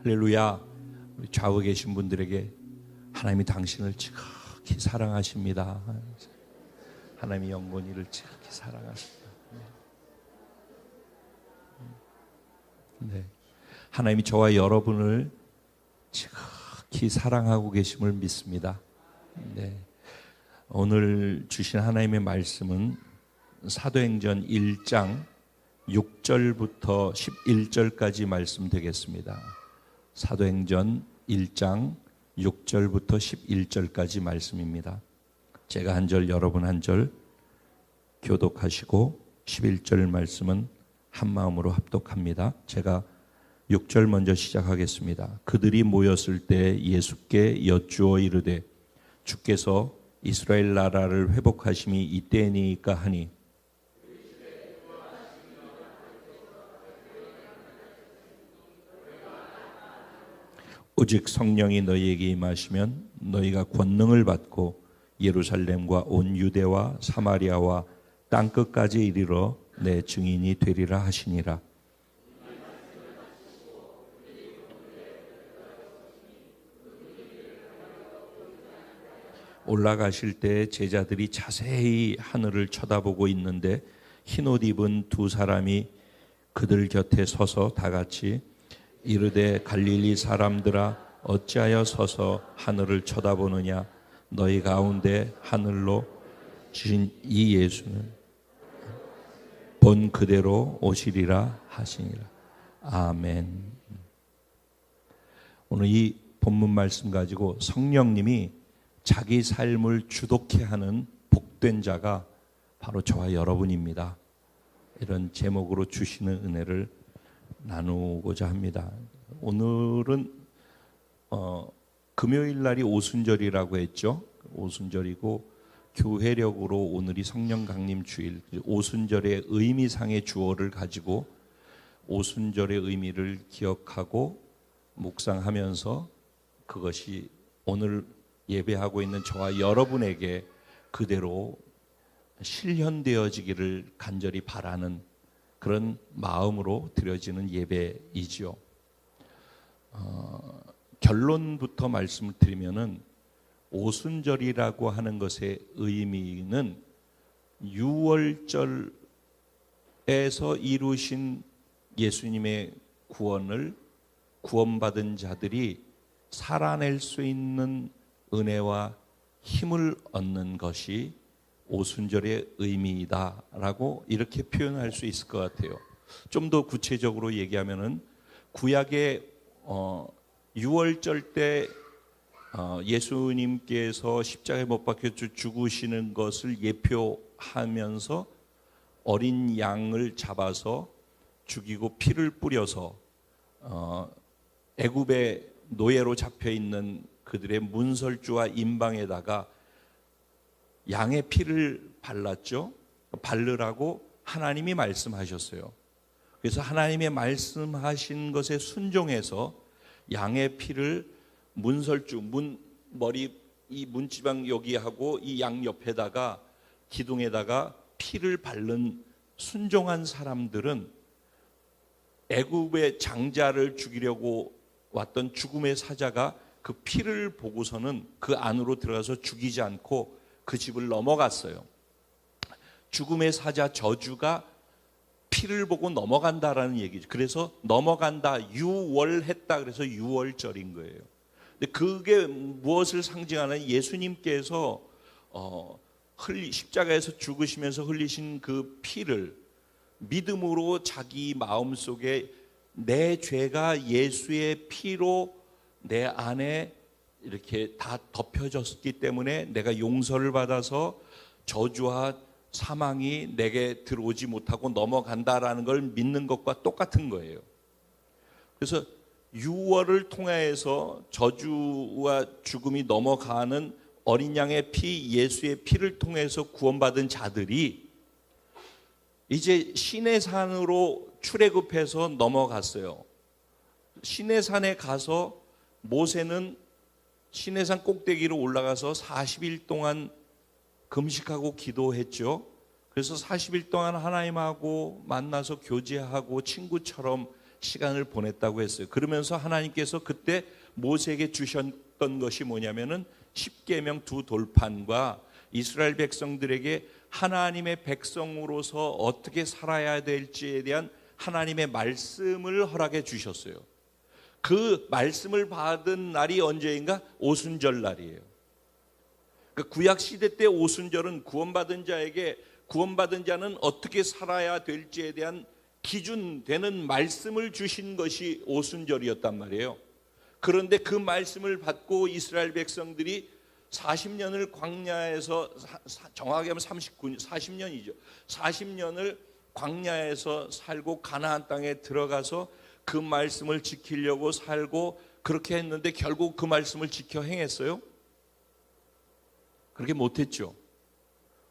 할렐루야. 우리 좌우에 계신 분들에게 하나님이 당신을 지극히 사랑하십니다. 하나님이 영혼이를 지극히 사랑하십니다. 네. 하나님이 저와 여러분을 지극히 사랑하고 계심을 믿습니다. 네. 오늘 주신 하나님의 말씀은 사도행전 1장 6절부터 11절까지 말씀 되겠습니다. 사도행전 1장 6절부터 11절까지 말씀입니다. 제가 한 절, 여러분 한 절 교독하시고 11절 말씀은 한 마음으로 합독합니다. 제가 6절 먼저 시작하겠습니다. 그들이 모였을 때 예수께 여쭈어 이르되 주께서 이스라엘 나라를 회복하심이 이때니까 하니 오직 성령이 너희에게 임하시면 너희가 권능을 받고 예루살렘과 온 유대와 사마리아와 땅끝까지 이르러 내 증인이 되리라 하시니라. 올라가실 때 제자들이 자세히 하늘을 쳐다보고 있는데 흰옷 입은 두 사람이 그들 곁에 서서 다 같이 이르되 갈릴리 사람들아 어찌하여 서서 하늘을 쳐다보느냐 너희 가운데 하늘로 주신 이 예수는 본 그대로 오시리라 하시니라. 아멘. 오늘 이 본문 말씀 가지고 성령님이 자기 삶을 주독케 하는 복된 자가 바로 저와 여러분입니다. 이런 제목으로 주시는 은혜를 나누고자 합니다. 오늘은 금요일 날이 오순절이라고 했죠. 오순절이고 교회력으로 오늘이 성령 강림 주일, 오순절의 의미상의 주어를 가지고 오순절의 의미를 기억하고 묵상하면서 그것이 오늘 예배하고 있는 저와 여러분에게 그대로 실현되어지기를 간절히 바라는 그런 마음으로 드려지는 예배이지요. 결론부터 말씀을 드리면은 오순절이라고 하는 것의 의미는 유월절에서 이루신 예수님의 구원을 구원받은 자들이 살아낼 수 있는 은혜와 힘을 얻는 것이 오순절의 의미이다라고 이렇게 표현할 수 있을 것 같아요. 좀 더 구체적으로 얘기하면은 구약의 유월절 때 예수님께서 십자가에 못 박혀 죽으시는 것을 예표하면서 어린 양을 잡아서 죽이고 피를 뿌려서 애굽의 노예로 잡혀 있는 그들의 문설주와 임방에다가 양의 피를 발랐죠. 바르라고 하나님이 말씀하셨어요. 그래서 하나님의 말씀하신 것에 순종해서 양의 피를 문설주, 머리 이 문지방 여기하고 이 양 옆에다가 기둥에다가 피를 바른 순종한 사람들은 애굽의 장자를 죽이려고 왔던 죽음의 사자가 그 피를 보고서는 그 안으로 들어가서 죽이지 않고 그 집을 넘어갔어요. 죽음의 사자 저주가 피를 보고 넘어간다라는 얘기죠. 그래서 넘어간다, 유월했다. 그래서 유월절인 거예요. 근데 그게 무엇을 상징하는 예수님께서 십자가에서 죽으시면서 흘리신 그 피를 믿음으로 자기 마음속에 내 죄가 예수의 피로 내 안에 이렇게 다 덮여졌기 때문에 내가 용서를 받아서 저주와 사망이 내게 들어오지 못하고 넘어간다라는 걸 믿는 것과 똑같은 거예요. 그래서 유월을 통해서 저주와 죽음이 넘어가는 어린 양의 피, 예수의 피를 통해서 구원받은 자들이 이제 시내산으로 출애굽해서 넘어갔어요. 시내산에 가서 모세는 시내산 꼭대기로 올라가서 40일 동안 금식하고 기도했죠. 그래서 40일 동안 하나님하고 만나서 교제하고 친구처럼 시간을 보냈다고 했어요. 그러면서 하나님께서 그때 모세에게 주셨던 것이 뭐냐면은 십계명 두 돌판과 이스라엘 백성들에게 하나님의 백성으로서 어떻게 살아야 될지에 대한 하나님의 말씀을 허락해 주셨어요. 그 말씀을 받은 날이 언제인가? 오순절 날이에요. 그러니까 구약 시대 때 오순절은 구원받은 자에게 구원받은 자는 어떻게 살아야 될지에 대한 기준 되는 말씀을 주신 것이 오순절이었단 말이에요. 그런데 그 말씀을 받고 이스라엘 백성들이 40년을 광야에서, 정확하게 하면 40년이죠. 40년을 광야에서 살고 가나안 땅에 들어가서 그 말씀을 지키려고 살고 그렇게 했는데 결국 그 말씀을 지켜 행했어요? 그렇게 못했죠.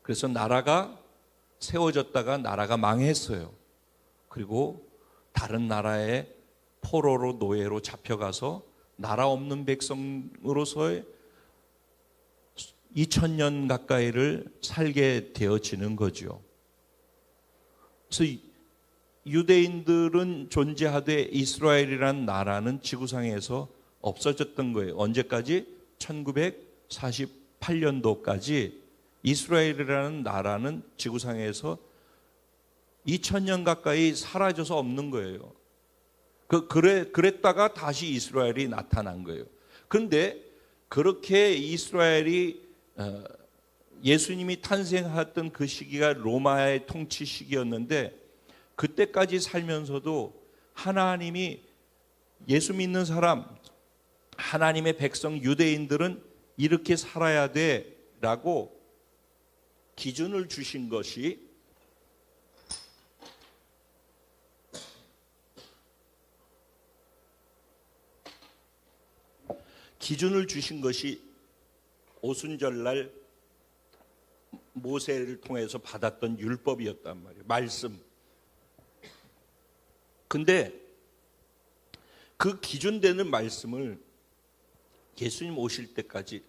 그래서 나라가 세워졌다가 나라가 망했어요. 그리고 다른 나라의 포로로 노예로 잡혀가서 나라 없는 백성으로서의 2000년 가까이를 살게 되어지는 거죠. 그래서 유대인들은 존재하되 이스라엘이라는 나라는 지구상에서 없어졌던 거예요. 언제까지? 1948년도까지 이스라엘이라는 나라는 지구상에서 2000년 가까이 사라져서 없는 거예요. 그랬다가 다시 이스라엘이 나타난 거예요. 그런데 그렇게 이스라엘이 예수님이 탄생했던 그 시기가 로마의 통치 시기였는데 그때까지 살면서도 하나님이 예수 믿는 사람, 하나님의 백성 유대인들은 이렇게 살아야 돼라고 기준을 주신 것이 오순절날 모세를 통해서 받았던 율법이었단 말이에요. 말씀. 근데 그 기준되는 말씀을 예수님 오실 때까지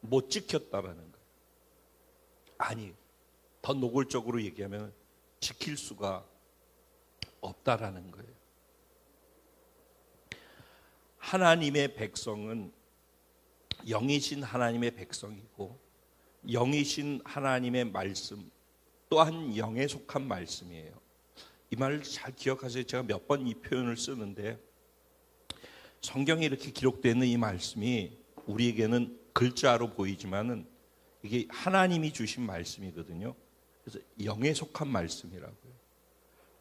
못 지켰다라는 거예요. 아니, 더 노골적으로 얘기하면 지킬 수가 없다라는 거예요. 하나님의 백성은 영이신 하나님의 백성이고 영이신 하나님의 말씀 또한 영에 속한 말씀이에요. 이 말을 잘 기억하세요. 제가 몇 번 이 표현을 쓰는데 성경에 이렇게 기록되어 있는 이 말씀이 우리에게는 글자로 보이지만은 이게 하나님이 주신 말씀이거든요. 그래서 영에 속한 말씀이라고요.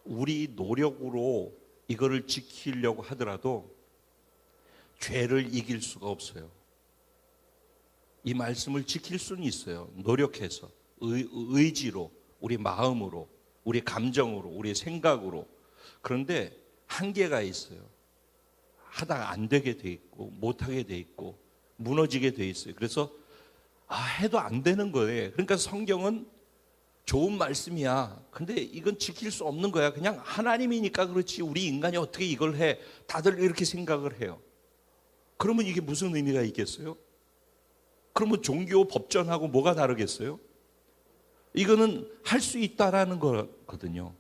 우리 노력으로 이거를 지키려고 하더라도 죄를 이길 수가 없어요. 이 말씀을 지킬 수는 있어요. 노력해서 의지로, 우리 마음으로, 우리 감정으로, 우리 생각으로. 그런데 한계가 있어요. 하다가 안 되게 돼 있고 못하게 돼 있고 무너지게 돼 있어요. 그래서 해도 안 되는 거예요. 그러니까 성경은 좋은 말씀이야. 근데 이건 지킬 수 없는 거야. 그냥 하나님이니까 그렇지 우리 인간이 어떻게 이걸 해. 다들 이렇게 생각을 해요. 그러면 이게 무슨 의미가 있겠어요? 그러면 종교 법전하고 뭐가 다르겠어요? 이거는 할 수 있다라는 거거든요.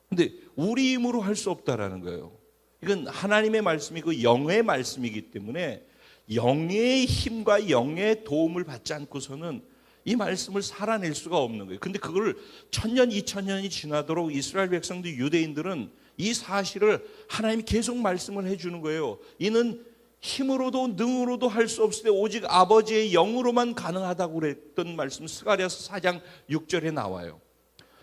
근데 우리 힘으로 할 수 없다라는 거예요. 이건 하나님의 말씀이고 영의 말씀이기 때문에 영의 힘과 영의 도움을 받지 않고서는 이 말씀을 살아낼 수가 없는 거예요. 근데 그걸 1000년, 2000년이 지나도록 이스라엘 백성들, 유대인들은 이 사실을 하나님이 계속 말씀을 해주는 거예요. 이는 힘으로도 능으로도 할 수 없을 때 오직 아버지의 영으로만 가능하다고 그랬던 말씀 스가랴서 4장 6절에 나와요.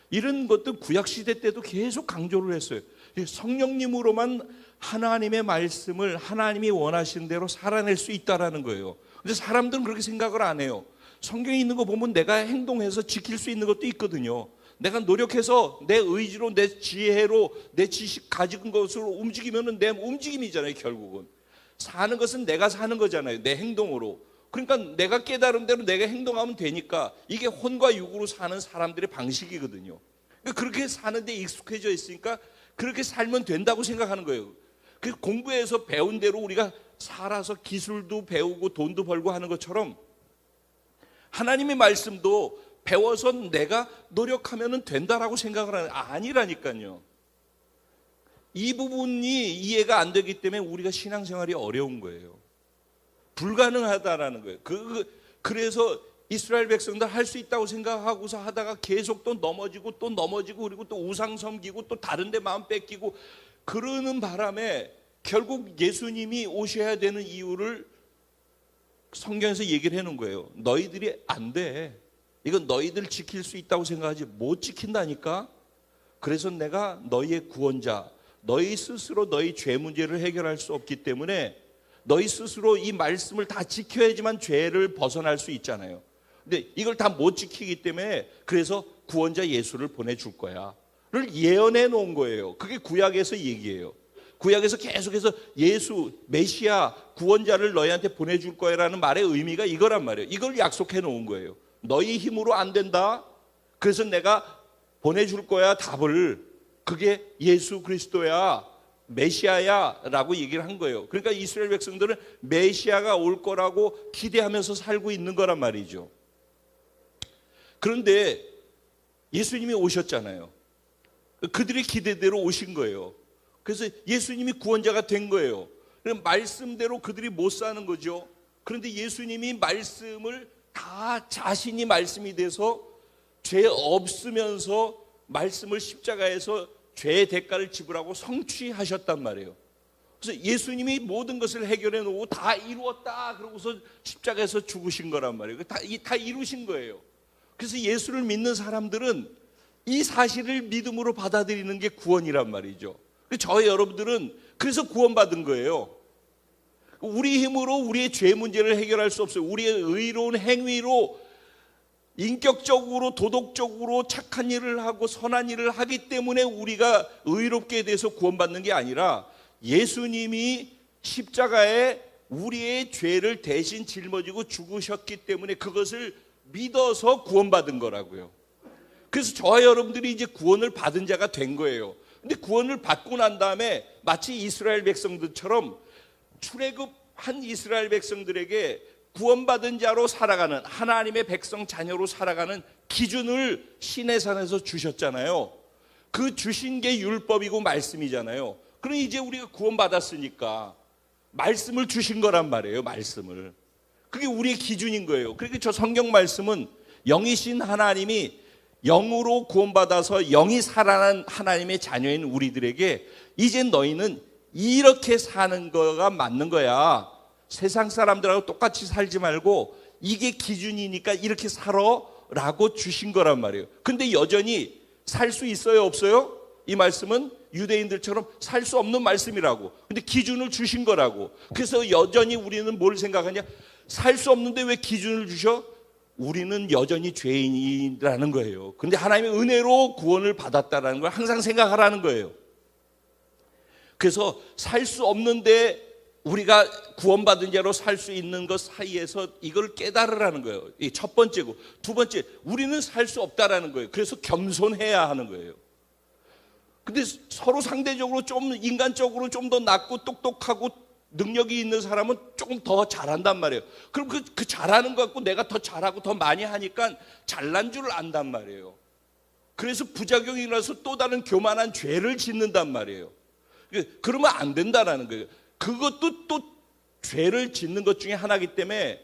이런 것도 구약시대 때도 계속 강조를 했어요. 성령님으로만 하나님의 말씀을 하나님이 원하신 대로 살아낼 수 있다라는 거예요. 근데 사람들은 그렇게 생각을 안 해요. 성경에 있는 거 보면 내가 행동해서 지킬 수 있는 것도 있거든요. 내가 노력해서 내 의지로 내 지혜로 내 지식 가진 것으로 움직이면 내 움직임이잖아요. 결국은 사는 것은 내가 사는 거잖아요. 내 행동으로. 그러니까 내가 깨달은 대로 내가 행동하면 되니까 이게 혼과 육으로 사는 사람들의 방식이거든요. 그러니까 그렇게 사는데 익숙해져 있으니까 그렇게 살면 된다고 생각하는 거예요. 그 공부해서 배운 대로 우리가 살아서 기술도 배우고 돈도 벌고 하는 것처럼 하나님의 말씀도 배워서 내가 노력하면 된다라고 생각을 하는 아니라니까요. 이 부분이 이해가 안 되기 때문에 우리가 신앙생활이 어려운 거예요. 불가능하다라는 거예요. 그래서 이스라엘 백성들 할 수 있다고 생각하고서 하다가 계속 또 넘어지고 그리고 또 우상 섬기고 또 다른 데 마음 뺏기고 그러는 바람에 결국 예수님이 오셔야 되는 이유를 성경에서 얘기를 해놓은 거예요. 너희들이 안 돼. 이건 너희들 지킬 수 있다고 생각하지 못 지킨다니까. 그래서 내가 너희의 구원자, 너희 스스로 너희 죄 문제를 해결할 수 없기 때문에 너희 스스로 이 말씀을 다 지켜야지만 죄를 벗어날 수 있잖아요. 근데 이걸 다 못 지키기 때문에 그래서 구원자 예수를 보내줄 거야 를 예언해 놓은 거예요. 그게 구약에서 얘기예요. 구약에서 계속해서 예수, 메시아, 구원자를 너희한테 보내줄 거야 라는 말의 의미가 이거란 말이에요. 이걸 약속해 놓은 거예요. 너희 힘으로 안 된다. 그래서 내가 보내줄 거야 답을. 그게 예수 그리스도야, 메시아야 라고 얘기를 한 거예요. 그러니까 이스라엘 백성들은 메시아가 올 거라고 기대하면서 살고 있는 거란 말이죠. 그런데 예수님이 오셨잖아요. 그들의 기대대로 오신 거예요. 그래서 예수님이 구원자가 된 거예요. 말씀대로 그들이 못 사는 거죠. 그런데 예수님이 말씀을 다 자신이 말씀이 돼서 죄 없으면서 말씀을 십자가에서 죄의 대가를 지불하고 성취하셨단 말이에요. 그래서 예수님이 모든 것을 해결해 놓고 다 이루었다 그러고서 십자가에서 죽으신 거란 말이에요. 다 이루신 거예요. 그래서 예수를 믿는 사람들은 이 사실을 믿음으로 받아들이는 게 구원이란 말이죠. 저와 여러분들은 그래서 구원받은 거예요. 우리 힘으로 우리의 죄 문제를 해결할 수 없어요. 우리의 의로운 행위로 인격적으로 도덕적으로 착한 일을 하고 선한 일을 하기 때문에 우리가 의롭게 돼서 구원받는 게 아니라 예수님이 십자가에 우리의 죄를 대신 짊어지고 죽으셨기 때문에 그것을 믿어서 구원받은 거라고요. 그래서 저와 여러분들이 이제 구원을 받은 자가 된 거예요. 근데 구원을 받고 난 다음에 마치 이스라엘 백성들처럼 출애굽한 이스라엘 백성들에게 구원받은 자로 살아가는 하나님의 백성 자녀로 살아가는 기준을 시내산에서 주셨잖아요. 그 주신 게 율법이고 말씀이잖아요. 그럼 이제 우리가 구원받았으니까 말씀을 주신 거란 말이에요. 말씀을. 그게 우리의 기준인 거예요. 그러니까 저 성경 말씀은 영이신 하나님이 영으로 구원받아서 영이 살아난 하나님의 자녀인 우리들에게 이제 너희는 이렇게 사는 거가 맞는 거야. 세상 사람들하고 똑같이 살지 말고 이게 기준이니까 이렇게 살아 라고 주신 거란 말이에요. 근데 여전히 살 수 있어요 없어요? 이 말씀은 유대인들처럼 살 수 없는 말씀이라고. 근데 기준을 주신 거라고. 그래서 여전히 우리는 뭘 생각하냐? 살 수 없는데 왜 기준을 주셔? 우리는 여전히 죄인이라는 거예요. 근데 하나님의 은혜로 구원을 받았다라는 걸 항상 생각하라는 거예요. 그래서 살 수 없는데 우리가 구원받은 자로 살 수 있는 것 사이에서 이걸 깨달으라는 거예요. 이 첫 번째고, 두 번째, 우리는 살 수 없다라는 거예요. 그래서 겸손해야 하는 거예요. 근데 서로 상대적으로 좀 인간적으로 좀 더 낫고 똑똑하고 능력이 있는 사람은 조금 더 잘한단 말이에요. 그럼 그 잘하는 것 같고 내가 더 잘하고 더 많이 하니까 잘난 줄 안단 말이에요. 그래서 부작용이 일어나서 또 다른 교만한 죄를 짓는단 말이에요. 그러면 안 된다라는 거예요. 그것도 또 죄를 짓는 것 중에 하나이기 때문에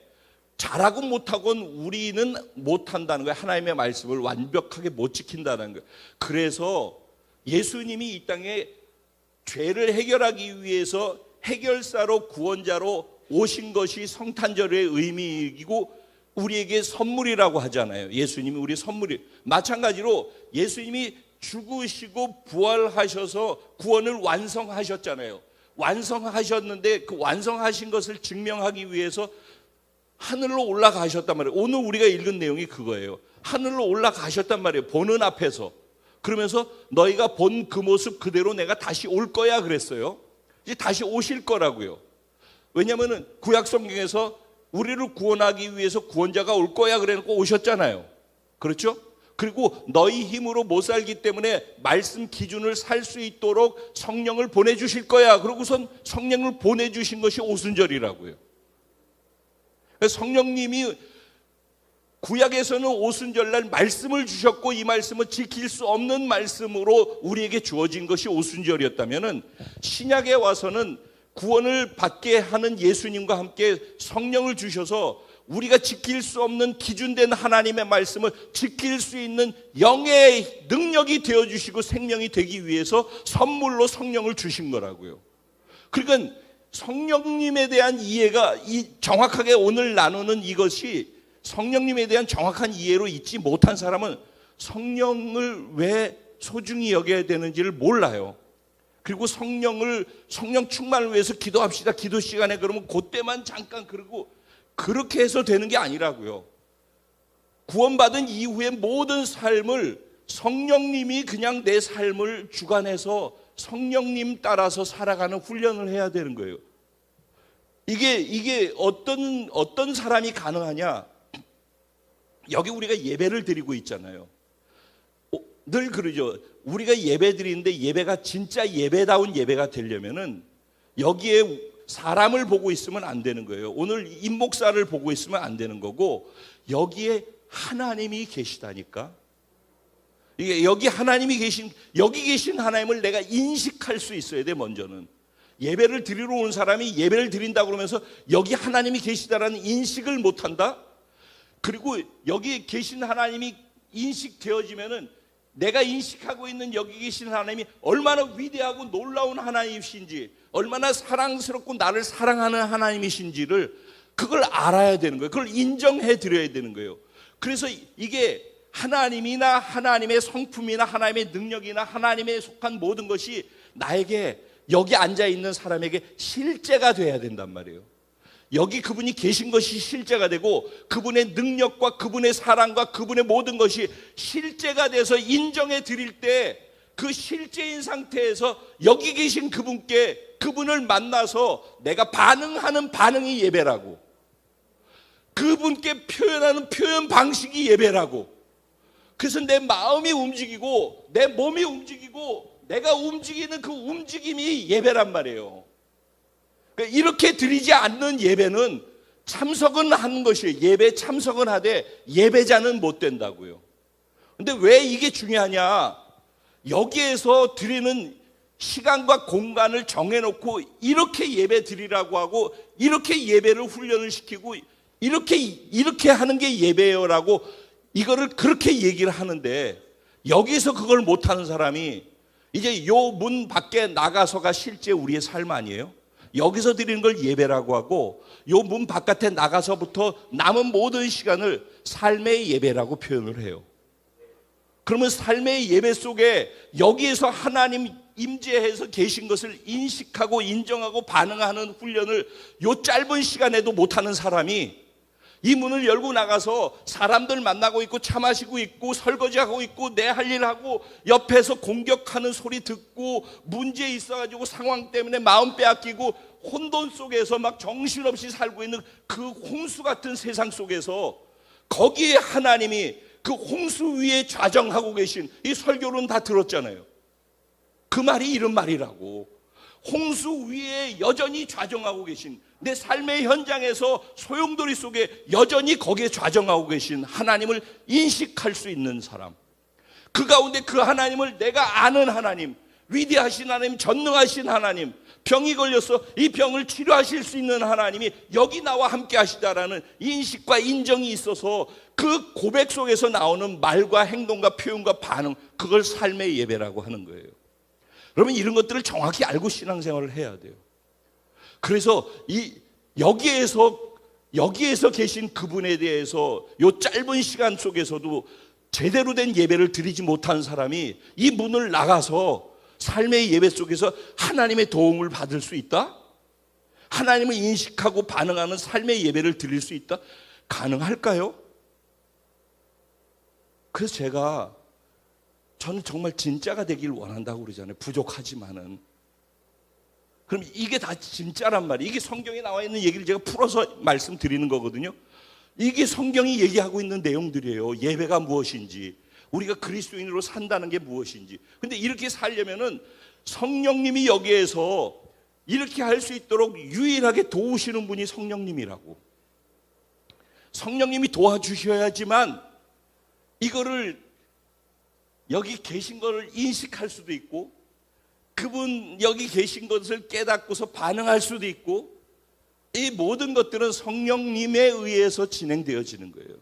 잘하고 못하고는 우리는 못한다는 거예요. 하나님의 말씀을 완벽하게 못 지킨다는 거예요. 그래서 예수님이 이 땅에 죄를 해결하기 위해서 해결사로 구원자로 오신 것이 성탄절의 의미이고 우리에게 선물이라고 하잖아요. 예수님이 우리의 선물이. 마찬가지로 예수님이 죽으시고 부활하셔서 구원을 완성하셨잖아요. 완성하셨는데 그 완성하신 것을 증명하기 위해서 하늘로 올라가셨단 말이에요. 오늘 우리가 읽은 내용이 그거예요. 하늘로 올라가셨단 말이에요. 보는 앞에서. 그러면서 너희가 본 그 모습 그대로 내가 다시 올 거야 그랬어요. 이제 다시 오실 거라고요. 왜냐하면 구약 성경에서 우리를 구원하기 위해서 구원자가 올 거야 그래놓고 오셨잖아요. 그렇죠? 그리고 너희 힘으로 못 살기 때문에 말씀 기준을 살 수 있도록 성령을 보내주실 거야. 그러고선 성령을 보내주신 것이 오순절이라고요. 성령님이 구약에서는 오순절날 말씀을 주셨고 이 말씀을 지킬 수 없는 말씀으로 우리에게 주어진 것이 오순절이었다면은 신약에 와서는 구원을 받게 하는 예수님과 함께 성령을 주셔서 우리가 지킬 수 없는 기준된 하나님의 말씀을 지킬 수 있는 영의 능력이 되어주시고 생명이 되기 위해서 선물로 성령을 주신 거라고요. 그러니까 성령님에 대한 이해가 정확하게 오늘 나누는 이것이 성령님에 대한 정확한 이해로 있지 못한 사람은 성령을 왜 소중히 여겨야 되는지를 몰라요. 그리고 성령 충만을 위해서 기도합시다. 기도 시간에 그러면 그때만 잠깐 그러고 그렇게 해서 되는 게 아니라고요. 구원받은 이후의 모든 삶을 성령님이 그냥 내 삶을 주관해서 성령님 따라서 살아가는 훈련을 해야 되는 거예요. 이게 어떤 사람이 가능하냐? 여기 우리가 예배를 드리고 있잖아요. 늘 그러죠. 우리가 예배 드리는데 예배가 진짜 예배다운 예배가 되려면은 여기에 사람을 보고 있으면 안 되는 거예요. 오늘 임 목사를 보고 있으면 안 되는 거고 여기에 하나님이 계시다니까. 이게 여기 계신 하나님을 내가 인식할 수 있어야 돼. 먼저는 예배를 드리러 온 사람이 예배를 드린다고 그러면서 여기 하나님이 계시다라는 인식을 못 한다. 그리고 여기 계신 하나님이 인식되어지면은 내가 인식하고 있는 여기 계신 하나님이 얼마나 위대하고 놀라운 하나님이신지, 얼마나 사랑스럽고 나를 사랑하는 하나님이신지를 그걸 알아야 되는 거예요. 그걸 인정해 드려야 되는 거예요. 그래서 이게 하나님이나 하나님의 성품이나 하나님의 능력이나 하나님에 속한 모든 것이 나에게 여기 앉아 있는 사람에게 실제가 돼야 된단 말이에요. 여기 그분이 계신 것이 실제가 되고 그분의 능력과 그분의 사랑과 그분의 모든 것이 실제가 돼서 인정해 드릴 때 그 실제인 상태에서 여기 계신 그분을 만나서 내가 반응하는 반응이 예배라고, 그분께 표현하는 표현 방식이 예배라고. 그래서 내 마음이 움직이고 내 몸이 움직이고 내가 움직이는 그 움직임이 예배란 말이에요. 그러니까 이렇게 드리지 않는 예배는 참석은 하는 것이에요. 예배 참석은 하되 예배자는 못 된다고요. 근데 왜 이게 중요하냐? 여기에서 드리는 시간과 공간을 정해놓고 이렇게 예배 드리라고 하고 이렇게 예배를 훈련을 시키고 이렇게 하는 게 예배요라고 이거를 그렇게 얘기를 하는데 여기서 그걸 못하는 사람이 이제 요 문 밖에 나가서가 실제 우리의 삶 아니에요? 여기서 드리는 걸 예배라고 하고 요 문 바깥에 나가서부터 남은 모든 시간을 삶의 예배라고 표현을 해요. 그러면 삶의 예배 속에 여기에서 하나님 임재해서 계신 것을 인식하고 인정하고 반응하는 훈련을 요 짧은 시간에도 못하는 사람이 이 문을 열고 나가서 사람들 만나고 있고 차 마시고 있고 설거지하고 있고 내 할 일 하고 옆에서 공격하는 소리 듣고 문제 있어가지고 상황 때문에 마음 빼앗기고 혼돈 속에서 막 정신없이 살고 있는 그 홍수 같은 세상 속에서 거기에 하나님이 그 홍수 위에 좌정하고 계신, 이 설교는 다 들었잖아요. 그 말이 이런 말이라고. 홍수 위에 여전히 좌정하고 계신, 내 삶의 현장에서 소용돌이 속에 여전히 거기에 좌정하고 계신 하나님을 인식할 수 있는 사람, 그 가운데 그 하나님을 내가 아는 하나님, 위대하신 하나님, 전능하신 하나님, 병이 걸려서 이 병을 치료하실 수 있는 하나님이 여기 나와 함께 하시다라는 인식과 인정이 있어서 그 고백 속에서 나오는 말과 행동과 표현과 반응, 그걸 삶의 예배라고 하는 거예요. 여러분, 이런 것들을 정확히 알고 신앙생활을 해야 돼요. 그래서 여기에서 계신 그분에 대해서 이 짧은 시간 속에서도 제대로 된 예배를 드리지 못한 사람이 이 문을 나가서 삶의 예배 속에서 하나님의 도움을 받을 수 있다? 하나님을 인식하고 반응하는 삶의 예배를 드릴 수 있다? 가능할까요? 그래서 저는 정말 진짜가 되길 원한다고 그러잖아요. 부족하지만은. 그럼 이게 다 진짜란 말이에요. 이게 성경에 나와 있는 얘기를 제가 풀어서 말씀드리는 거거든요. 이게 성경이 얘기하고 있는 내용들이에요. 예배가 무엇인지, 우리가 그리스도인으로 산다는 게 무엇인지. 근데 이렇게 살려면은 성령님이 여기에서 이렇게 할 수 있도록 유일하게 도우시는 분이 성령님이라고. 성령님이 도와주셔야지만 이거를 여기 계신 것을 인식할 수도 있고 그분 여기 계신 것을 깨닫고서 반응할 수도 있고 이 모든 것들은 성령님에 의해서 진행되어지는 거예요.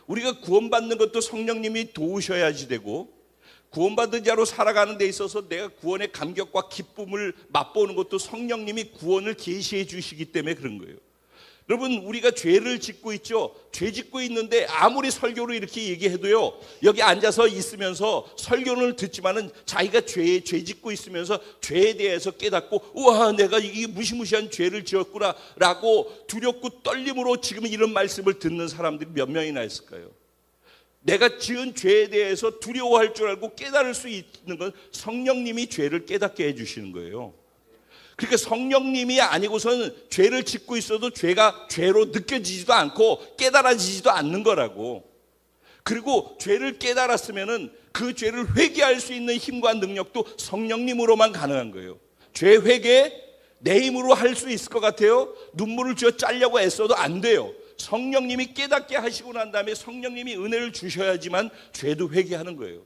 우리가 구원받는 것도 성령님이 도우셔야지 되고 구원받은 자로 살아가는 데 있어서 내가 구원의 감격과 기쁨을 맛보는 것도 성령님이 구원을 계시해 주시기 때문에 그런 거예요. 여러분, 우리가 죄를 짓고 있죠. 죄 짓고 있는데 아무리 설교를 이렇게 얘기해도요, 여기 앉아서 있으면서 설교를 듣지만은 자기가 죄 짓고 있으면서 죄에 대해서 깨닫고 우와 내가 이 무시무시한 죄를 지었구나 라고 두렵고 떨림으로 지금 이런 말씀을 듣는 사람들이 몇 명이나 있을까요? 내가 지은 죄에 대해서 두려워할 줄 알고 깨달을 수 있는 건 성령님이 죄를 깨닫게 해주시는 거예요. 그러니까 성령님이 아니고서는 죄를 짓고 있어도 죄가 죄로 느껴지지도 않고 깨달아지지도 않는 거라고. 그리고 죄를 깨달았으면은 그 죄를 회개할 수 있는 힘과 능력도 성령님으로만 가능한 거예요. 죄 회개 내 힘으로 할 수 있을 것 같아요? 눈물을 쥐어 짜려고 애써도 안 돼요. 성령님이 깨닫게 하시고 난 다음에 성령님이 은혜를 주셔야지만 죄도 회개하는 거예요.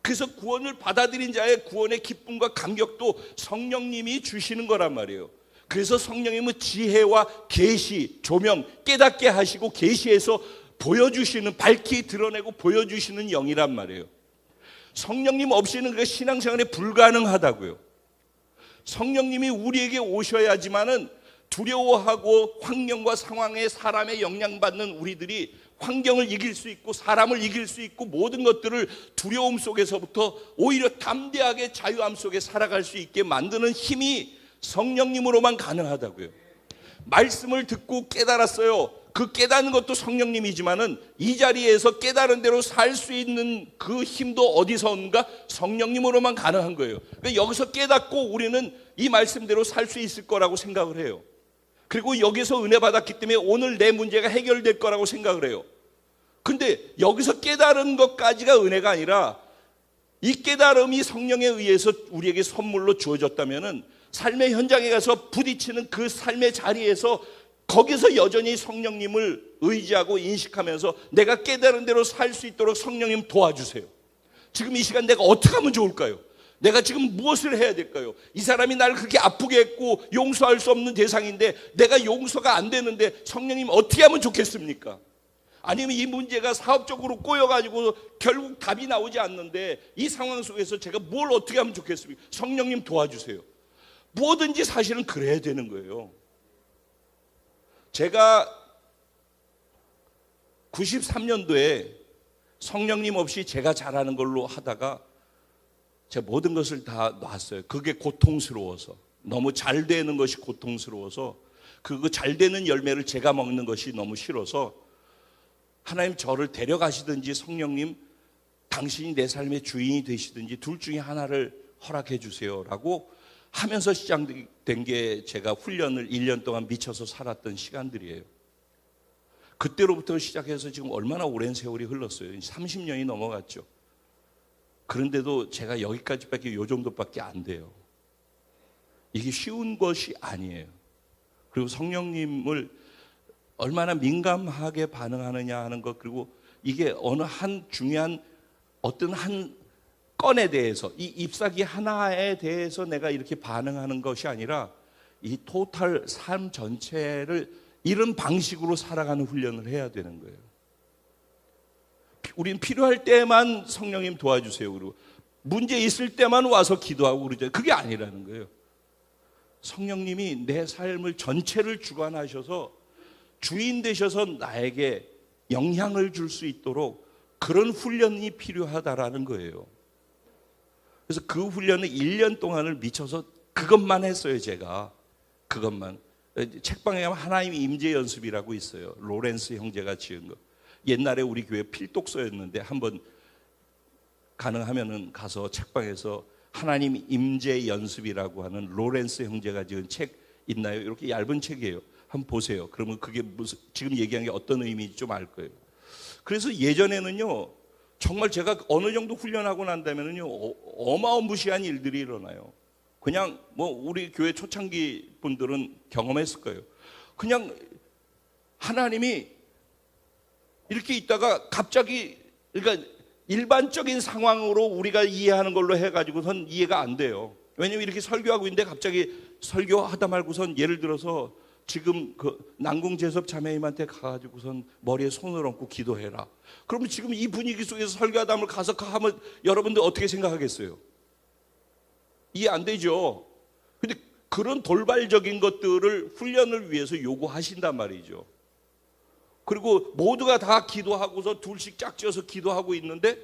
그래서 구원을 받아들인 자의 구원의 기쁨과 감격도 성령님이 주시는 거란 말이에요. 그래서 성령님은 지혜와 계시, 조명, 깨닫게 하시고 계시해서 보여주시는, 밝히 드러내고 보여주시는 영이란 말이에요. 성령님 없이는 그 신앙생활이 불가능하다고요. 성령님이 우리에게 오셔야지만은 두려워하고 환경과 상황에 사람의 영향받는 우리들이 환경을 이길 수 있고 사람을 이길 수 있고 모든 것들을 두려움 속에서부터 오히려 담대하게 자유함 속에 살아갈 수 있게 만드는 힘이 성령님으로만 가능하다고요. 말씀을 듣고 깨달았어요. 그 깨닫는 것도 성령님이지만은 이 자리에서 깨달은 대로 살 수 있는 그 힘도 어디서 오는가? 성령님으로만 가능한 거예요. 그러니까 여기서 깨닫고 우리는 이 말씀대로 살 수 있을 거라고 생각을 해요. 그리고 여기서 은혜 받았기 때문에 오늘 내 문제가 해결될 거라고 생각을 해요. 근데 여기서 깨달은 것까지가 은혜가 아니라 이 깨달음이 성령에 의해서 우리에게 선물로 주어졌다면은 삶의 현장에 가서 부딪히는 그 삶의 자리에서 거기서 여전히 성령님을 의지하고 인식하면서 내가 깨달은 대로 살 수 있도록 성령님 도와주세요. 지금 이 시간 내가 어떻게 하면 좋을까요? 내가 지금 무엇을 해야 될까요? 이 사람이 나를 그렇게 아프게 했고 용서할 수 없는 대상인데 내가 용서가 안 되는데 성령님 어떻게 하면 좋겠습니까? 아니면 이 문제가 사업적으로 꼬여가지고 결국 답이 나오지 않는데 이 상황 속에서 제가 뭘 어떻게 하면 좋겠습니까? 성령님 도와주세요. 뭐든지 사실은 그래야 되는 거예요. 제가 93년도에 성령님 없이 제가 잘하는 걸로 하다가 제 모든 것을 다 놨어요. 그게 고통스러워서, 너무 잘 되는 것이 고통스러워서, 그 잘 되는 열매를 제가 먹는 것이 너무 싫어서 하나님 저를 데려가시든지 성령님 당신이 내 삶의 주인이 되시든지 둘 중에 하나를 허락해 주세요라고 하면서 시작된 게 제가 훈련을 1년 동안 미쳐서 살았던 시간들이에요. 그때로부터 시작해서 지금 얼마나 오랜 세월이 흘렀어요. 30년이 넘어갔죠. 그런데도 제가 여기까지밖에 요 정도밖에 안 돼요. 이게 쉬운 것이 아니에요. 그리고 성령님을 얼마나 민감하게 반응하느냐 하는 것, 그리고 이게 어느 한 중요한 어떤 한 건에 대해서, 이 잎사귀 하나에 대해서 내가 이렇게 반응하는 것이 아니라 이 토탈 삶 전체를 이런 방식으로 살아가는 훈련을 해야 되는 거예요. 우린 필요할 때만 성령님 도와주세요. 그리고 문제 있을 때만 와서 기도하고 그러죠. 그게 아니라는 거예요. 성령님이 내 삶을 전체를 주관하셔서 주인 되셔서 나에게 영향을 줄 수 있도록 그런 훈련이 필요하다라는 거예요. 그래서 그 훈련을 1년 동안을 미쳐서 그것만 했어요. 제가 그것만. 책방에 가면 하나님의 임재 연습이라고 있어요. 로렌스 형제가 지은 거. 옛날에 우리 교회 필독서였는데 한번 가능하면은 가서 책방에서 하나님 임재 연습이라고 하는 로렌스 형제가 지은 책 있나요? 이렇게 얇은 책이에요. 한번 보세요. 그러면 그게 무슨 지금 얘기한 게 어떤 의미인지 좀 알 거예요. 그래서 예전에는요, 정말 제가 어느 정도 훈련하고 난다면은요, 어마어마무시한 일들이 일어나요. 그냥 뭐 우리 교회 초창기 분들은 경험했을 거예요. 그냥 하나님이 이렇게 있다가 갑자기, 그러니까 일반적인 상황으로 우리가 이해하는 걸로 해가지고선 이해가 안 돼요. 왜냐면 이렇게 설교하고 있는데 갑자기 설교하다 말고선, 예를 들어서 지금 그 난궁제섭 자매님한테 가가지고선 머리에 손을 얹고 기도해라. 그러면 지금 이 분위기 속에서 설교하다 가서 하면 여러분들 어떻게 생각하겠어요? 이해 안 되죠. 근데 그런 돌발적인 것들을 훈련을 위해서 요구하신단 말이죠. 그리고 모두가 다 기도하고서 둘씩 짝지어서 기도하고 있는데,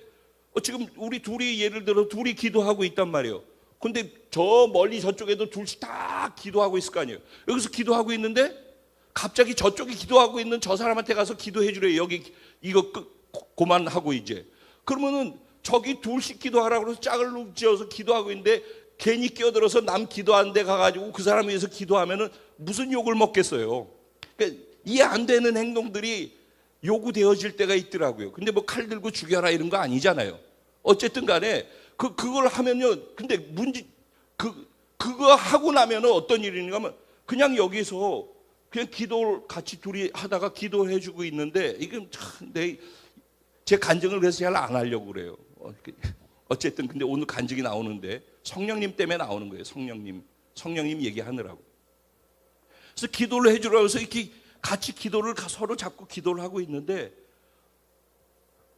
지금 우리 둘이, 예를 들어 둘이 기도하고 있단 말이에요. 근데 저 멀리 저쪽에도 둘씩 다 기도하고 있을 거 아니에요. 여기서 기도하고 있는데 갑자기 저쪽이 기도하고 있는 저 사람한테 가서 기도해 주래요. 여기 이거 그만하고 이제. 그러면은 저기 둘씩 기도하라고 해서 짝을 지어서 기도하고 있는데 괜히 끼어들어서 남 기도하는 데 가가지고 그 사람 위해서 기도하면은 무슨 욕을 먹겠어요. 그러니까 이해 안 되는 행동들이 요구되어질 때가 있더라고요. 근데 뭐 칼 들고 죽여라 이런 거 아니잖아요. 어쨌든 간에 그걸 하면요. 근데 그거 하고 나면은 어떤 일이 있는가 하면, 그냥 여기서 그냥 기도를 같이 둘이 하다가 기도를 해주고 있는데, 이게 참 제 간증을 그래서 잘 안 하려고 그래요. 어쨌든 근데 오늘 간증이 나오는데 성령님 때문에 나오는 거예요. 성령님 얘기하느라고. 그래서 기도를 해주라고 해서 이렇게 같이 기도를 서로 잡고 기도를 하고 있는데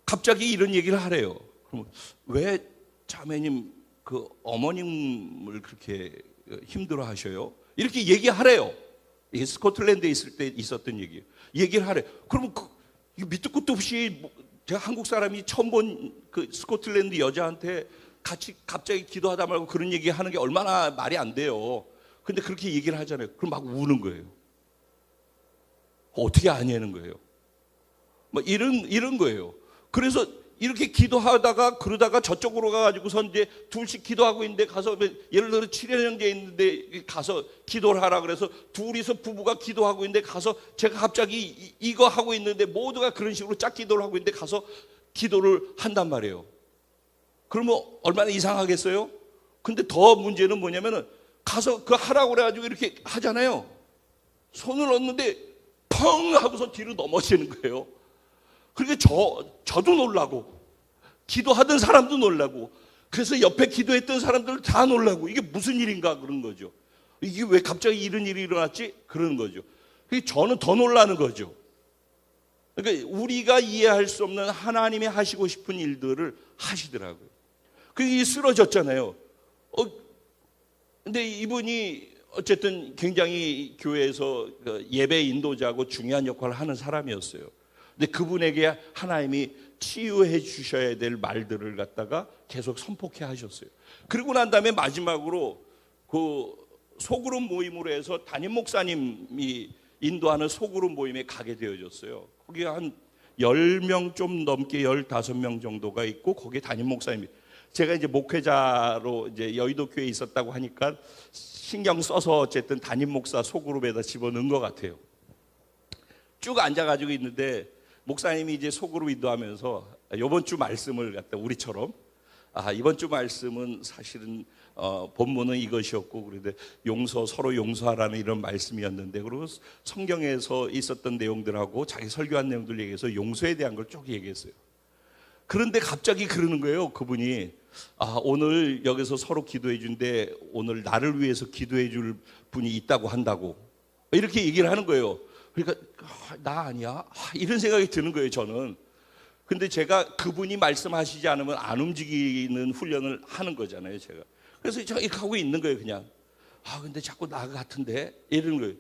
갑자기 이런 얘기를 하래요. 그러면 왜 자매님 그 어머님을 그렇게 힘들어 하셔요? 이렇게 얘기하래요. 이게 스코틀랜드에 있을 때 있었던 얘기를 하래. 그러면 이거 밑도 끝도 없이 제가 한국 사람이 처음 본 그 스코틀랜드 여자한테 같이 갑자기 기도하다 말고 그런 얘기 하는 게 얼마나 말이 안 돼요. 근데 그렇게 얘기를 하잖아요. 그럼 막 우는 거예요. 어떻게 아냐는 거예요. 뭐 이런 거예요. 그래서 이렇게 기도하다가 그러다가 저쪽으로 가가지고서 이제 둘씩 기도하고 있는데 가서, 예를 들어 7년 형제 있는데 가서 기도를 하라 그래서 둘이서 부부가 기도하고 있는데 가서 제가 갑자기 이거 하고 있는데 모두가 그런 식으로 짝 기도를 하고 있는데 가서 기도를 한단 말이에요. 그러면 얼마나 이상하겠어요? 근데 더 문제는 뭐냐면은 가서 그 하라고 그래가지고 이렇게 하잖아요. 손을 얹는데 펑 하고서 뒤로 넘어지는 거예요. 그러니까 저도 놀라고 기도하던 사람도 놀라고, 그래서 옆에 기도했던 사람들 다 놀라고, 이게 무슨 일인가 그런 거죠. 이게 왜 갑자기 이런 일이 일어났지? 그러는 거죠. 저는 더 놀라는 거죠. 그러니까 우리가 이해할 수 없는 하나님이 하시고 싶은 일들을 하시더라고요. 그게 쓰러졌잖아요. 근데 이분이 어쨌든 굉장히 교회에서 예배 인도자고 중요한 역할을 하는 사람이었어요. 근데 그분에게 하나님이 치유해 주셔야 될 말들을 갖다가 계속 선포케 하셨어요. 그리고 난 다음에 마지막으로 그 소그룹 모임으로 해서 담임 목사님이 인도하는 소그룹 모임에 가게 되어졌어요. 거기 한 10명 좀 넘게 15명 정도가 있고 거기에 담임 목사님이, 제가 이제 목회자로 이제 여의도 교회에 있었다고 하니까 신경 써서 어쨌든 담임 목사 소그룹에다 집어넣은 것 같아요. 쭉 앉아가지고 있는데 목사님이 이제 소그룹 인도하면서 이번 주 말씀을 갖다 우리처럼, 이번 주 말씀은 사실은 본문은 이것이었고, 그런데 서로 용서하라는 이런 말씀이었는데, 그리고 성경에서 있었던 내용들하고 자기 설교한 내용들 얘기해서 용서에 대한 걸 쭉 얘기했어요. 그런데 갑자기 그러는 거예요. 그분이 오늘 여기서 서로 기도해 준데 오늘 나를 위해서 기도해 줄 분이 있다고 한다고 이렇게 얘기를 하는 거예요. 그러니까 나 아니야? 이런 생각이 드는 거예요, 저는. 근데 제가 그분이 말씀하시지 않으면 안 움직이는 훈련을 하는 거잖아요, 제가. 그래서 제가 이렇게 하고 있는 거예요, 그냥. 근데 자꾸 나 같은데? 이러는 거예요.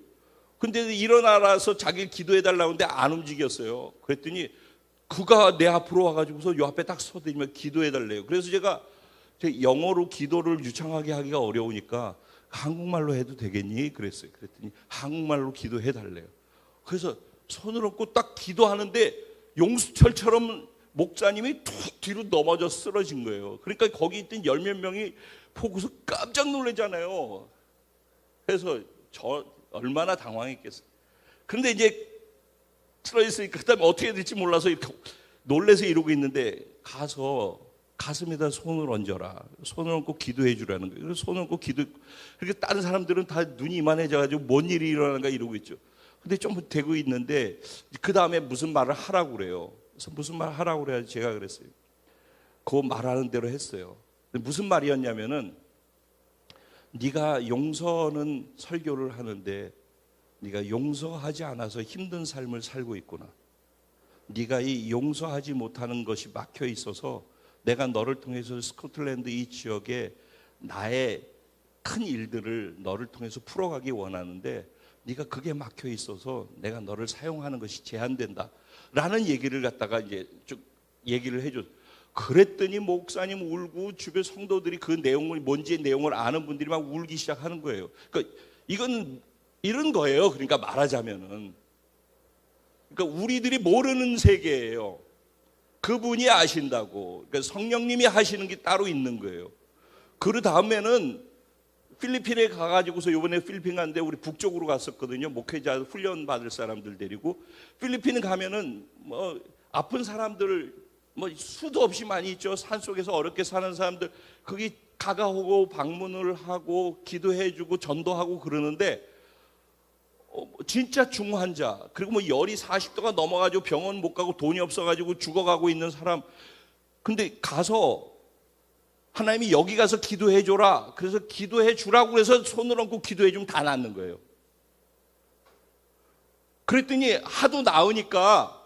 근데 일어나서 자기 기도해달라고 하는데 안 움직였어요. 그랬더니 그가 내 앞으로 와가지고서 요 앞에 딱 서더니면 기도해달래요. 그래서 제가 영어로 기도를 유창하게 하기가 어려우니까 한국말로 해도 되겠니? 그랬어요. 그랬더니 한국말로 기도해달래요. 그래서 손을 얹고 딱 기도하는데 용수철처럼 목사님이 툭 뒤로 넘어져 쓰러진 거예요. 그러니까 거기 있던 10몇 명이 보고서 깜짝 놀라잖아요. 그래서 저 얼마나 당황했겠어요. 그런데 이제 쓰러졌으니까 그다음에 어떻게 해야 될지 몰라서 이렇게 놀래서 이러고 있는데 가서 가슴에다 손을 얹어라. 손을 얹고 기도해 주라는 거예요. 그래서 손을 얹고 그렇게 다른 사람들은 다 눈이 이만해져가지고 뭔 일이 일어나는가 이러고 있죠. 근데 좀 되고 있는데 그 다음에 무슨 말을 하라고 그래요. 그래서 무슨 말 하라고 그래야 제가 그랬어요. 그 말하는 대로 했어요. 근데 무슨 말이었냐면은 네가 용서는 설교를 하는데 네가 용서하지 않아서 힘든 삶을 살고 있구나. 네가 이 용서하지 못하는 것이 막혀 있어서 내가 너를 통해서 스코틀랜드 이 지역에 나의 큰 일들을 너를 통해서 풀어가기 원하는데 네가 그게 막혀 있어서 내가 너를 사용하는 것이 제한된다 라는 얘기를 갖다가 이제 쭉 얘기를 해줘. 그랬더니 목사님 울고 주변 성도들이 그 내용을 뭔지 내용을 아는 분들이 막 울기 시작하는 거예요. 그러니까 이건 이런 거예요. 그러니까 말하자면은 그러니까 우리들이 모르는 세계예요. 그분이 아신다고. 그러니까 성령님이 하시는 게 따로 있는 거예요. 그 다음에는 필리핀에 가가지고서 이번에 필리핀 갔는데 우리 북쪽으로 갔었거든요. 목회자 훈련 받을 사람들 데리고 필리핀 가면은 뭐 아픈 사람들 뭐 수도 없이 많이 있죠. 산속에서 어렵게 사는 사람들 거기 가가오고 방문을 하고 기도해주고 전도하고 그러는데 진짜 중환자 그리고 뭐 열이 40도가 넘어가지고 병원 못 가고 돈이 없어가지고 죽어가고 있는 사람 근데 가서 하나님이 여기 가서 기도해 줘라 그래서 기도해 주라고 해서 손을 얹고 기도해 주면 다 낫는 거예요. 그랬더니 하도 나으니까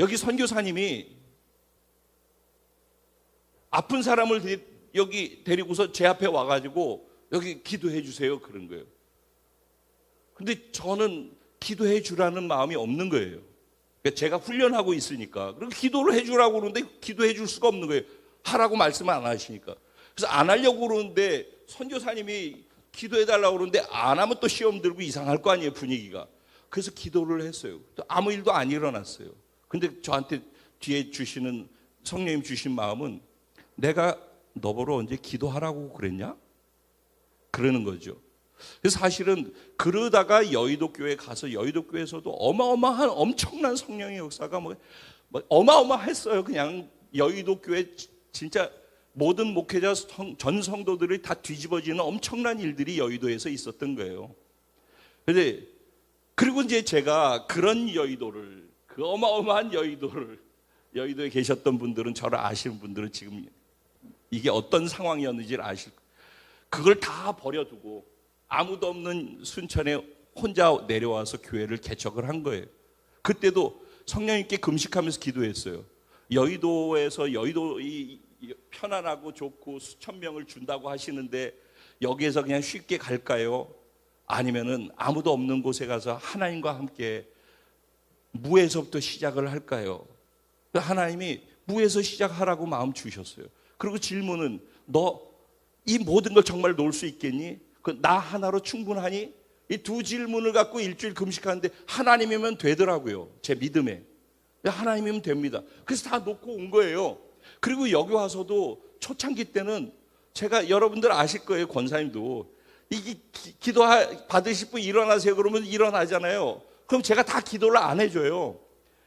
여기 선교사님이 아픈 사람을 여기 데리고서 제 앞에 와가지고 여기 기도해 주세요 그런 거예요. 근데 저는 기도해 주라는 마음이 없는 거예요. 그러니까 제가 훈련하고 있으니까. 그리고 기도를 해 주라고 그러는데 기도해 줄 수가 없는 거예요. 하라고 말씀을 안 하시니까. 그래서 안 하려고 그러는데 선교사님이 기도해 달라고 그러는데 안 하면 또 시험 들고 이상할 거 아니에요, 분위기가. 그래서 기도를 했어요. 또 아무 일도 안 일어났어요. 근데 저한테 뒤에 주시는 성령님 주신 마음은 내가 너보러 언제 기도하라고 그랬냐? 그러는 거죠. 그래서 사실은 그러다가 여의도 교회 가서 여의도 교회에서도 어마어마한 엄청난 성령의 역사가 뭐 어마어마했어요. 그냥 여의도 교회 진짜 모든 목회자 전 성도들이 다 뒤집어지는 엄청난 일들이 여의도에서 있었던 거예요. 그런데 그리고 이제 제가 그런 여의도를 그 어마어마한 여의도를 여의도에 계셨던 분들은 저를 아시는 분들은 지금 이게 어떤 상황이었는지를 아실 거예요. 그걸 다 버려두고 아무도 없는 순천에 혼자 내려와서 교회를 개척을 한 거예요. 그때도 성령님께 금식하면서 기도했어요. 여의도에서 여의도이 편안하고 좋고 수천 명을 준다고 하시는데 여기에서 그냥 쉽게 갈까요? 아니면은 아무도 없는 곳에 가서 하나님과 함께 무에서부터 시작을 할까요? 하나님이 무에서 시작하라고 마음 주셨어요. 그리고 질문은 너 이 모든 걸 정말 놓을 수 있겠니? 나 하나로 충분하니? 이 두 질문을 갖고 일주일 금식하는데 하나님이면 되더라고요. 제 믿음에. 하나님이면 됩니다. 그래서 다 놓고 온 거예요. 그리고 여기 와서도 초창기 때는 제가 여러분들 아실 거예요. 권사님도. 이게 기도 받으실 분 일어나세요. 그러면 일어나잖아요. 그럼 제가 다 기도를 안 해줘요.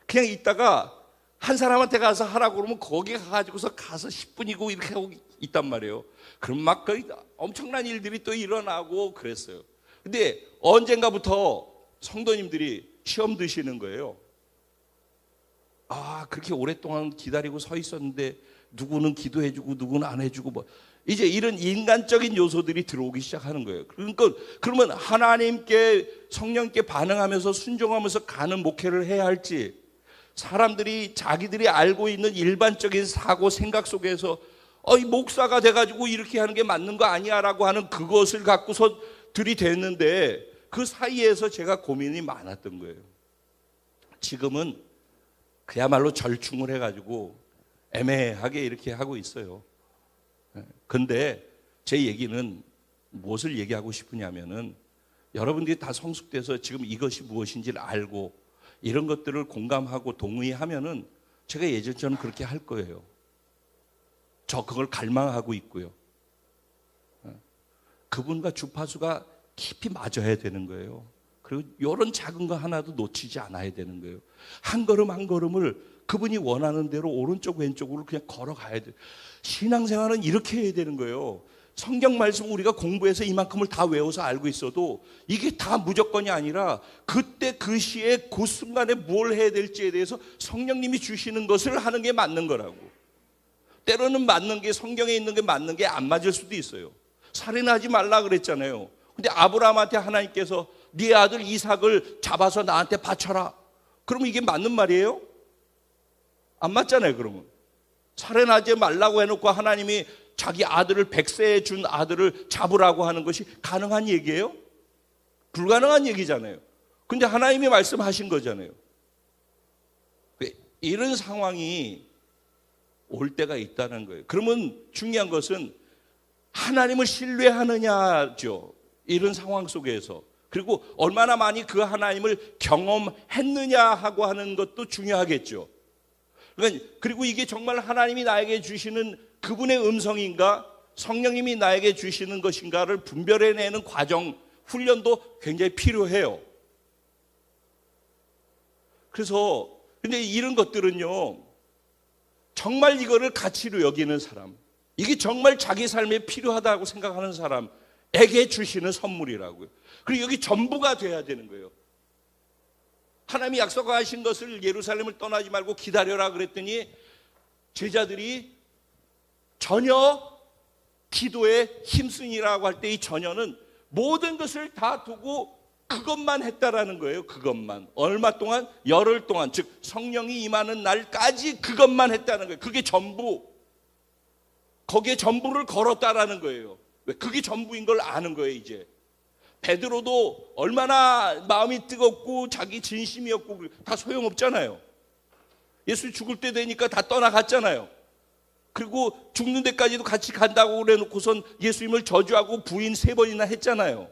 그냥 있다가 한 사람한테 가서 하라고 그러면 거기 가서 10분이고 이렇게 하고 있단 말이에요. 그럼 막 거의 엄청난 일들이 또 일어나고 그랬어요. 근데 언젠가부터 성도님들이 시험 드시는 거예요. 아, 그렇게 오랫동안 기다리고 서 있었는데 누구는 기도해주고 누구는 안 해주고 뭐 이제 이런 인간적인 요소들이 들어오기 시작하는 거예요. 그러니까 그러면 하나님께 성령께 반응하면서 순종하면서 가는 목회를 해야 할지 사람들이 자기들이 알고 있는 일반적인 사고 생각 속에서 이 목사가 돼가지고 이렇게 하는 게 맞는 거 아니야라고 하는 그것을 갖고서 들이댔는데 그 사이에서 제가 고민이 많았던 거예요. 지금은 그야말로 절충을 해가지고 애매하게 이렇게 하고 있어요. 근데 제 얘기는 무엇을 얘기하고 싶으냐면은 여러분들이 다 성숙돼서 지금 이것이 무엇인지를 알고 이런 것들을 공감하고 동의하면은 제가 예전처럼 그렇게 할 거예요. 저 그걸 갈망하고 있고요. 그분과 주파수가 깊이 맞아야 되는 거예요. 그리고 이런 작은 거 하나도 놓치지 않아야 되는 거예요. 한 걸음 한 걸음을 그분이 원하는 대로 오른쪽 왼쪽으로 그냥 걸어가야 돼요. 신앙생활은 이렇게 해야 되는 거예요. 성경 말씀 우리가 공부해서 이만큼을 다 외워서 알고 있어도 이게 다 무조건이 아니라 그때 그 시에 그 순간에 뭘 해야 될지에 대해서 성령님이 주시는 것을 하는 게 맞는 거라고. 때로는 맞는 게, 성경에 있는 게 맞는 게 안 맞을 수도 있어요. 살인하지 말라 그랬잖아요. 근데 아브라함한테 하나님께서 네 아들 이삭을 잡아서 나한테 바쳐라. 그러면 이게 맞는 말이에요? 안 맞잖아요. 그러면 살인하지 말라고 해놓고 하나님이 자기 아들을, 백세에 준 아들을 잡으라고 하는 것이 가능한 얘기예요? 불가능한 얘기잖아요. 근데 하나님이 말씀하신 거잖아요. 이런 상황이 올 때가 있다는 거예요. 그러면 중요한 것은 하나님을 신뢰하느냐죠. 이런 상황 속에서. 그리고 얼마나 많이 그 하나님을 경험했느냐 하고 하는 것도 중요하겠죠. 그리고 이게 정말 하나님이 나에게 주시는 그분의 음성인가, 성령님이 나에게 주시는 것인가를 분별해내는 과정, 훈련도 굉장히 필요해요. 그래서 근데 이런 것들은요, 정말 이거를 가치로 여기는 사람, 이게 정말 자기 삶에 필요하다고 생각하는 사람에게 주시는 선물이라고요. 그리고 여기 전부가 돼야 되는 거예요. 하나님이 약속하신 것을 예루살렘을 떠나지 말고 기다려라 그랬더니 제자들이 전혀 기도에 힘쓰니라고 할 때 이 전혀는 모든 것을 다 두고 그것만 했다라는 거예요. 그것만. 얼마 동안? 열흘 동안, 즉 성령이 임하는 날까지 그것만 했다는 거예요. 그게 전부. 거기에 전부를 걸었다라는 거예요. 왜? 그게 전부인 걸 아는 거예요. 이제 베드로도 얼마나 마음이 뜨겁고 자기 진심이었고 다 소용없잖아요. 예수 죽을 때 되니까 다 떠나갔잖아요. 그리고 죽는 데까지도 같이 간다고 그래놓고선 예수님을 저주하고 부인 3번이나 했잖아요.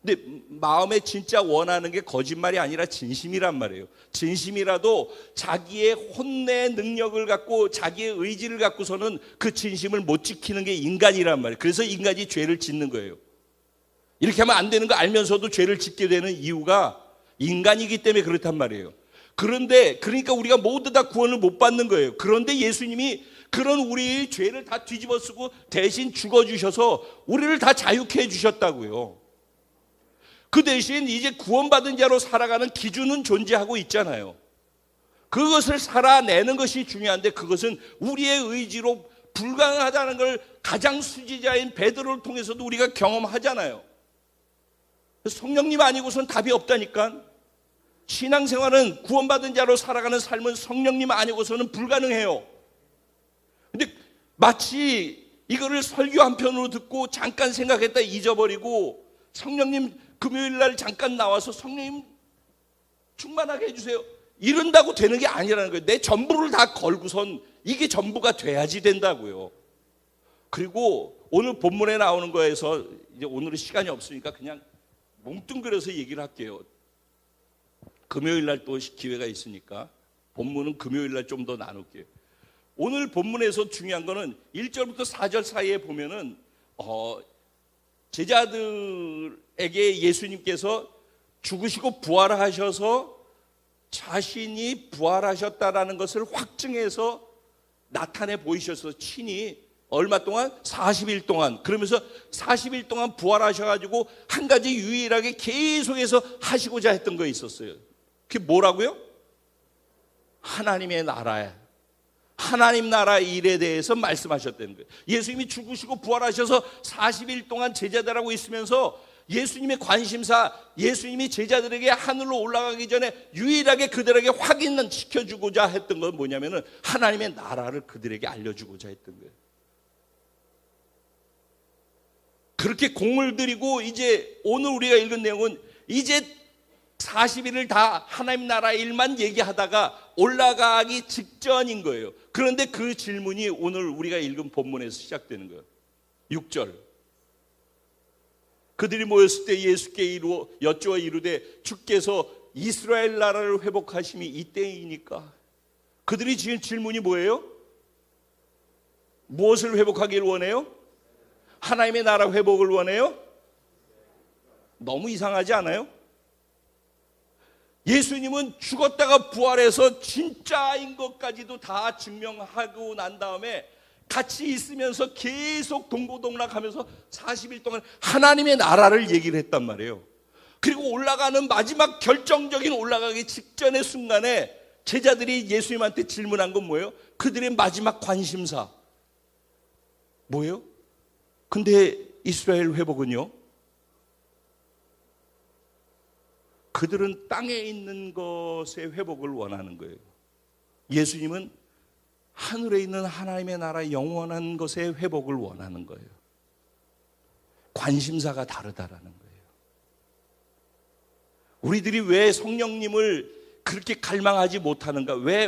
근데 마음에 진짜 원하는 게 거짓말이 아니라 진심이란 말이에요. 진심이라도 자기의 혼내 능력을 갖고 자기의 의지를 갖고서는 그 진심을 못 지키는 게 인간이란 말이에요. 그래서 인간이 죄를 짓는 거예요. 이렇게 하면 안 되는 거 알면서도 죄를 짓게 되는 이유가 인간이기 때문에 그렇단 말이에요. 그러니까 우리가 모두 다 구원을 못 받는 거예요. 그런데 예수님이 그런 우리의 죄를 다 뒤집어 쓰고 대신 죽어주셔서 우리를 다 자유케 해주셨다고요. 그 대신 이제 구원받은 자로 살아가는 기준은 존재하고 있잖아요. 그것을 살아내는 것이 중요한데 그것은 우리의 의지로 불가능하다는 걸 가장 수지자인 베드로를 통해서도 우리가 경험하잖아요. 성령님 아니고선 답이 없다니까. 신앙생활은 구원받은 자로 살아가는 삶은 성령님 아니고서는 불가능해요. 근데 마치 이거를 설교 한 편으로 듣고 잠깐 생각했다 잊어버리고 성령님 금요일 날 잠깐 나와서 성령님 충만하게 해주세요 이런다고 되는 게 아니라는 거예요. 내 전부를 다 걸고선 이게 전부가 돼야지 된다고요. 그리고 오늘 본문에 나오는 거에서 이제 오늘은 시간이 없으니까 그냥 뭉뚱그려서 얘기를 할게요. 금요일 날 또 기회가 있으니까 본문은 금요일 날 좀 더 나눌게요. 오늘 본문에서 중요한 거는 1절부터 4절 사이에 보면은 제자들에게 예수님께서 죽으시고 부활하셔서 자신이 부활하셨다라는 것을 확증해서 나타내 보이셔서 친히 얼마 동안? 40일 동안. 그러면서 40일 동안 부활하셔가지고 한 가지 유일하게 계속해서 하시고자 했던 거 있었어요. 그게 뭐라고요? 하나님의 나라에, 하나님 나라 일에 대해서 말씀하셨다는 거예요. 예수님이 죽으시고 부활하셔서 40일 동안 제자들하고 있으면서 예수님의 관심사, 예수님이 제자들에게 하늘로 올라가기 전에 유일하게 그들에게 확인시켜주고자 했던 건 뭐냐면은 하나님의 나라를 그들에게 알려주고자 했던 거예요. 그렇게 공을 들이고 이제 오늘 우리가 읽은 내용은 이제 40일을 다 하나님 나라 일만 얘기하다가 올라가기 직전인 거예요. 그런데 그 질문이 오늘 우리가 읽은 본문에서 시작되는 거예요. 6절. 그들이 모였을 때 예수께 여쭈어 이르되 주께서 이스라엘 나라를 회복하심이 이때이니까. 그들이 지은 질문이 뭐예요? 무엇을 회복하기를 원해요? 하나님의 나라 회복을 원해요? 너무 이상하지 않아요? 예수님은 죽었다가 부활해서 진짜인 것까지도 다 증명하고 난 다음에 같이 있으면서 계속 동고동락하면서 40일 동안 하나님의 나라를 얘기를 했단 말이에요. 그리고 올라가는 마지막 결정적인 올라가기 직전의 순간에 제자들이 예수님한테 질문한 건 뭐예요? 그들의 마지막 관심사 뭐예요? 근데 이스라엘 회복은요? 그들은 땅에 있는 것의 회복을 원하는 거예요. 예수님은 하늘에 있는 하나님의 나라 영원한 것의 회복을 원하는 거예요. 관심사가 다르다라는 거예요. 우리들이 왜 성령님을 그렇게 갈망하지 못하는가? 왜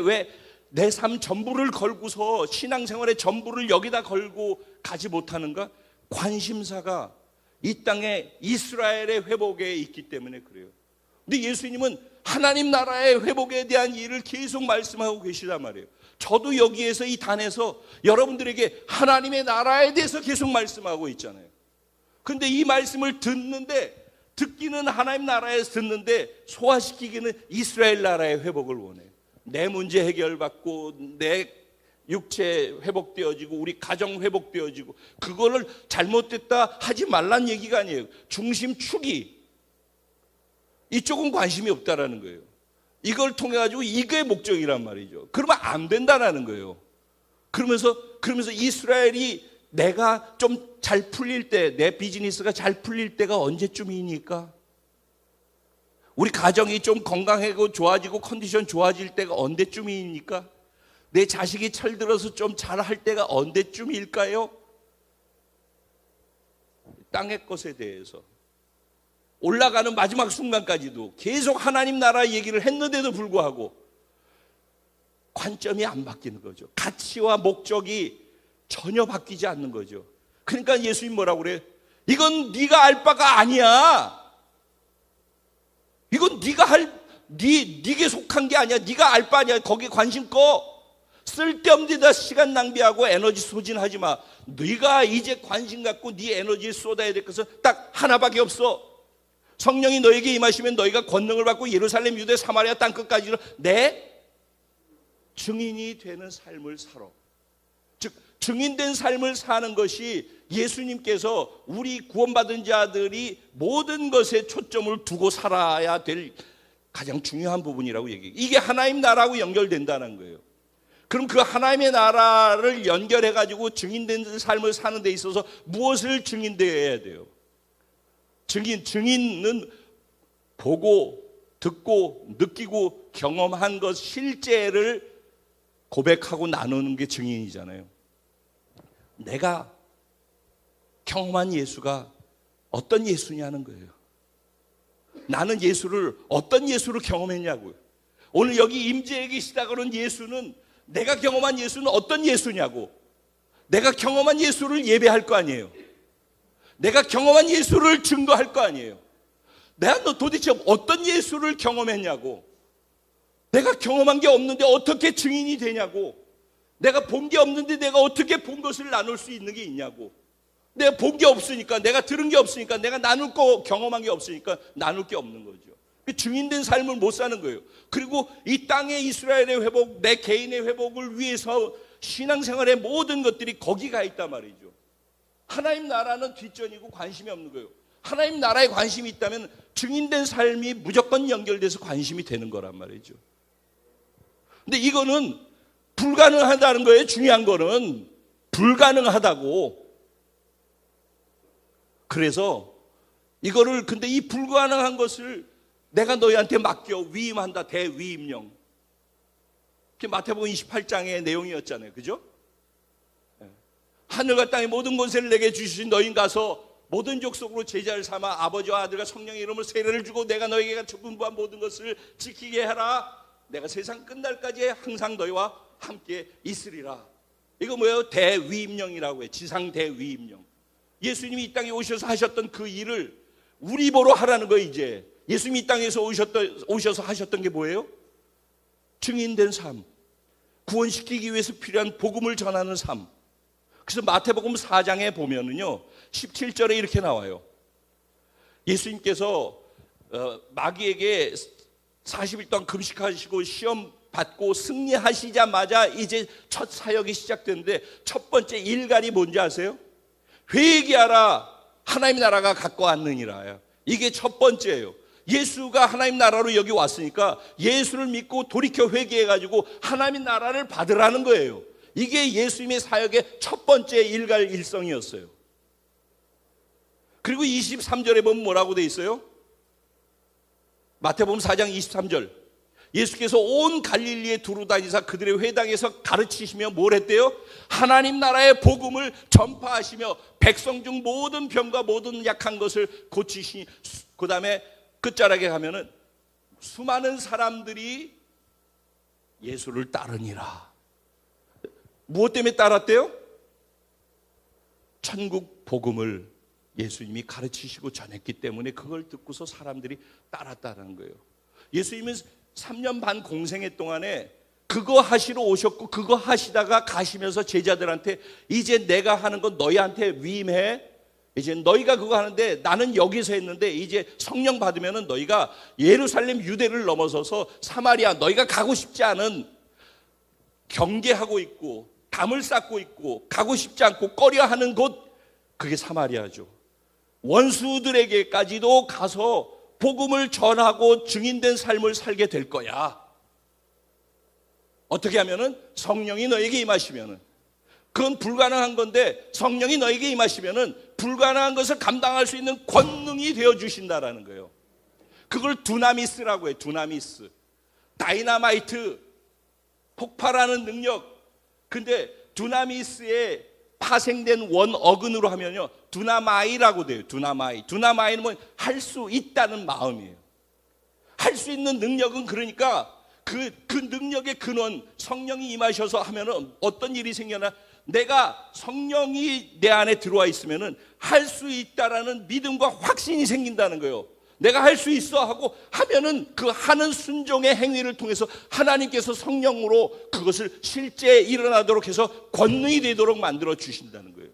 내 삶 전부를 걸고서 신앙생활의 전부를 여기다 걸고 가지 못하는가? 관심사가 이 땅에 이스라엘의 회복에 있기 때문에 그래요. 근데 예수님은 하나님 나라의 회복에 대한 일을 계속 말씀하고 계시단 말이에요. 저도 여기에서 이 단에서 여러분들에게 하나님의 나라에 대해서 계속 말씀하고 있잖아요. 근데 이 말씀을 듣기는 하나님 나라에서 듣는데 소화시키기는 이스라엘 나라의 회복을 원해요. 내 문제 해결받고 내 육체 회복되어지고 우리 가정 회복되어지고 그거를 잘못됐다 하지 말란 얘기가 아니에요. 중심축이 이쪽은 관심이 없다라는 거예요. 이걸 통해 가지고 이게 목적이란 말이죠. 그러면 안 된다라는 거예요. 그러면서 이스라엘이 내가 좀 잘 풀릴 때, 내 비즈니스가 잘 풀릴 때가 언제쯤이니까? 우리 가정이 좀 건강하고 좋아지고 컨디션 좋아질 때가 언제쯤이니까? 내 자식이 철들어서 좀 잘할 때가 언제쯤일까요? 땅의 것에 대해서 올라가는 마지막 순간까지도 계속 하나님 나라 얘기를 했는데도 불구하고 관점이 안 바뀌는 거죠. 가치와 목적이 전혀 바뀌지 않는 거죠. 그러니까 예수님 뭐라고 그래요? 이건 네가 알 바가 아니야. 이건 네게 속한 게 아니야. 네가 알 바 아니야. 거기에 관심 꺼. 쓸데없는 데다 시간 낭비하고 에너지 소진하지 마. 네가 이제 관심 갖고 네 에너지를 쏟아야 될 것은 딱 하나밖에 없어. 성령이 너에게 임하시면 너희가 권능을 받고 예루살렘, 유대, 사마리아 땅끝까지로 내 증인이 되는 삶을 살아. 즉 증인된 삶을 사는 것이 예수님께서 우리 구원받은 자들이 모든 것에 초점을 두고 살아야 될 가장 중요한 부분이라고 얘기해요. 이게 하나님 나라하고 연결된다는 거예요. 그럼 그 하나님의 나라를 연결해가지고 증인된 삶을 사는 데 있어서 무엇을 증인되어야 돼요? 증인은 보고 듣고 느끼고 경험한 것 실제를 고백하고 나누는 게 증인이잖아요. 내가 경험한 예수가 어떤 예수냐는 거예요. 나는 예수를 어떤 예수를 경험했냐고요. 오늘 여기 임재해 계시다 그런 예수는 내가 경험한 예수는 어떤 예수냐고. 내가 경험한 예수를 예배할 거 아니에요. 내가 경험한 예수를 증거할 거 아니에요. 내가 너 도대체 어떤 예수를 경험했냐고. 내가 경험한 게 없는데 어떻게 증인이 되냐고. 내가 본 게 없는데 내가 어떻게 본 것을 나눌 수 있는 게 있냐고. 내가 본 게 없으니까, 내가 들은 게 없으니까, 내가 나눌 거 경험한 게 없으니까 나눌 게 없는 거죠. 증인된 삶을 못 사는 거예요. 그리고 이 땅의 이스라엘의 회복, 내 개인의 회복을 위해서 신앙생활의 모든 것들이 거기 가 있단 말이죠. 하나님 나라는 뒷전이고 관심이 없는 거예요. 하나님 나라에 관심이 있다면 증인된 삶이 무조건 연결돼서 관심이 되는 거란 말이죠. 근데 이거는 불가능하다는 거예요. 중요한 거는 불가능하다고. 그래서 이거를 근데 이 불가능한 것을 내가 너희한테 맡겨 위임한다. 대위임령. 그게 마태복음 28장의 내용이었잖아요. 그죠? 하늘과 땅의 모든 권세를 내게 주신 너희는 가서 모든 족속으로 제자를 삼아 아버지와 아들과 성령의 이름으로 세례를 주고 내가 너희에게 분부한 모든 것을 지키게 하라. 내가 세상 끝날까지 항상 너희와 함께 있으리라. 이거 뭐예요? 대위임령이라고 해요. 지상 대위임령. 예수님이 이 땅에 오셔서 하셨던 그 일을 우리 보러 하라는 거예요. 이제 예수님이 이 땅에서 오셔서 하셨던 게 뭐예요? 증인된 삶, 구원시키기 위해서 필요한 복음을 전하는 삶. 그래서 마태복음 4장에 보면은요 17절에 이렇게 나와요. 예수님께서 마귀에게 40일 동안 금식하시고 시험 받고 승리하시자마자 이제 첫 사역이 시작되는데 첫 번째 일갈이 뭔지 아세요? 회개하라, 하나님 나라가 가까웠느니라. 이게 첫 번째예요. 예수가 하나님 나라로 여기 왔으니까 예수를 믿고 돌이켜 회개해가지고 하나님 나라를 받으라는 거예요. 이게 예수님의 사역의 첫 번째 일갈 일성이었어요. 그리고 23절에 보면 뭐라고 돼 있어요? 마태복음 4장 23절. 예수께서 온 갈릴리에 두루 다니사 그들의 회당에서 가르치시며 뭘 했대요? 하나님 나라의 복음을 전파하시며 백성 중 모든 병과 모든 약한 것을 고치시니, 그 다음에 끝자락에 가면은 수많은 사람들이 예수를 따르니라. 무엇 때문에 따랐대요? 천국 복음을 예수님이 가르치시고 전했기 때문에 그걸 듣고서 사람들이 따랐다는 거예요. 예수님은 3년 반 공생애 동안에 그거 하시러 오셨고 그거 하시다가 가시면서 제자들한테 이제 내가 하는 건 너희한테 위임해. 이제 너희가 그거 하는데 나는 여기서 했는데 이제 성령 받으면은 너희가 예루살렘 유대를 넘어서서 사마리아, 너희가 가고 싶지 않은, 경계하고 있고 담을 쌓고 있고 가고 싶지 않고 꺼려하는 곳, 그게 사마리아죠. 원수들에게까지도 가서 복음을 전하고 증인된 삶을 살게 될 거야. 어떻게 하면은 성령이 너에게 임하시면은, 그건 불가능한 건데 성령이 너에게 임하시면은 불가능한 것을 감당할 수 있는 권능이 되어 주신다라는 거예요. 그걸 두나미스라고 해요. 두나미스. 다이나마이트, 폭발하는 능력. 근데 두나미스의 파생된 원어근으로 하면요, 두나마이라고 돼요. 두나마이. 두나마이는 뭐 할 수 있다는 마음이에요. 할 수 있는 능력은, 그러니까 그 능력의 근원, 성령이 임하셔서 하면은 어떤 일이 생겨나, 내가 성령이 내 안에 들어와 있으면은 할 수 있다라는 믿음과 확신이 생긴다는 거예요. 내가 할 수 있어 하고 하면은 그 하는 순종의 행위를 통해서 하나님께서 성령으로 그것을 실제 일어나도록 해서 권능이 되도록 만들어 주신다는 거예요.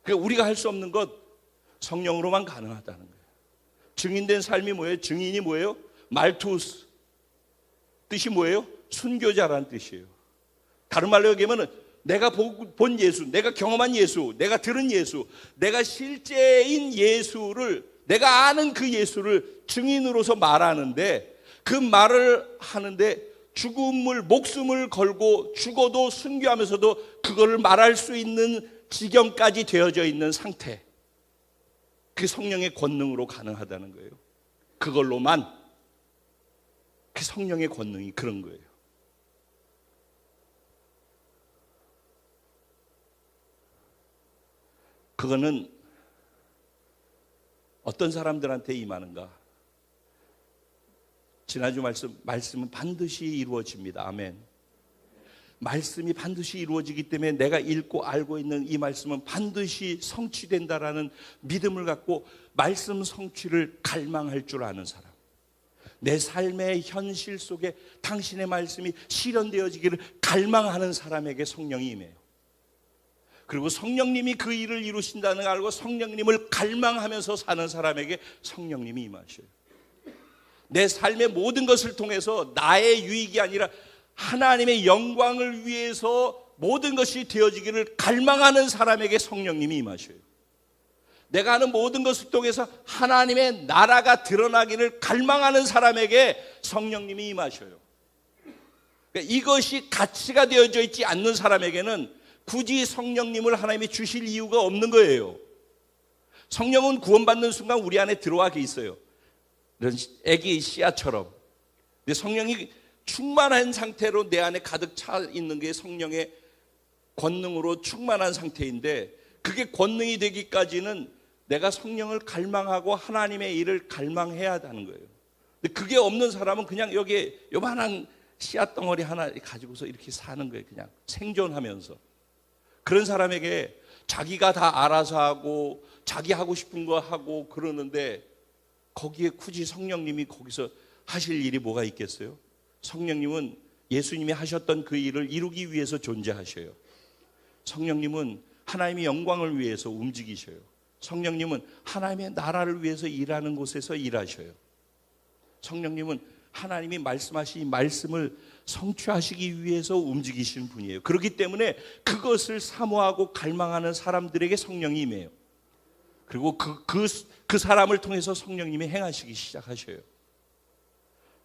그러니까 우리가 할 수 없는 것 성령으로만 가능하다는 거예요. 증인된 삶이 뭐예요? 증인이 뭐예요? 말투스. 뜻이 뭐예요? 순교자라는 뜻이에요. 다른 말로 얘기하면 내가 본 예수, 내가 경험한 예수, 내가 들은 예수, 내가 실제인 예수를, 내가 아는 그 예수를 증인으로서 말하는데, 그 말을 하는데 죽음을, 목숨을 걸고 죽어도 순교하면서도 그거를 말할 수 있는 지경까지 되어져 있는 상태, 그 성령의 권능으로 가능하다는 거예요. 그걸로만, 그 성령의 권능이 그런 거예요. 그거는 어떤 사람들한테 임하는가? 지난주 말씀은 반드시 이루어집니다. 아멘. 말씀이 반드시 이루어지기 때문에 내가 읽고 알고 있는 이 말씀은 반드시 성취된다라는 믿음을 갖고 말씀 성취를 갈망할 줄 아는 사람, 내 삶의 현실 속에 당신의 말씀이 실현되어지기를 갈망하는 사람에게 성령이 임해요. 그리고 성령님이 그 일을 이루신다는 걸 알고 성령님을 갈망하면서 사는 사람에게 성령님이 임하셔요. 내 삶의 모든 것을 통해서 나의 유익이 아니라 하나님의 영광을 위해서 모든 것이 되어지기를 갈망하는 사람에게 성령님이 임하셔요. 내가 하는 모든 것을 통해서 하나님의 나라가 드러나기를 갈망하는 사람에게 성령님이 임하셔요. 그러니까 이것이 가치가 되어져 있지 않는 사람에게는 굳이 성령님을 하나님이 주실 이유가 없는 거예요. 성령은 구원받는 순간 우리 안에 들어와 있어요. 이런 애기 씨앗처럼. 근데 성령이 충만한 상태로 내 안에 가득 차 있는 게 성령의 권능으로 충만한 상태인데, 그게 권능이 되기까지는 내가 성령을 갈망하고 하나님의 일을 갈망해야 하는 거예요. 근데 그게 없는 사람은 그냥 여기에 요만한 씨앗 덩어리 하나 가지고서 이렇게 사는 거예요. 그냥 생존하면서. 그런 사람에게 자기가 다 알아서 하고 자기 하고 싶은 거 하고 그러는데, 거기에 굳이 성령님이 거기서 하실 일이 뭐가 있겠어요? 성령님은 예수님이 하셨던 그 일을 이루기 위해서 존재하셔요. 성령님은 하나님의 영광을 위해서 움직이셔요. 성령님은 하나님의 나라를 위해서 일하는 곳에서 일하셔요. 성령님은 하나님이 말씀하신 이 말씀을 성취하시기 위해서 움직이시는 분이에요. 그렇기 때문에 그것을 사모하고 갈망하는 사람들에게 성령이 임해요. 그리고 그 사람을 통해서 성령님이 행하시기 시작하셔요.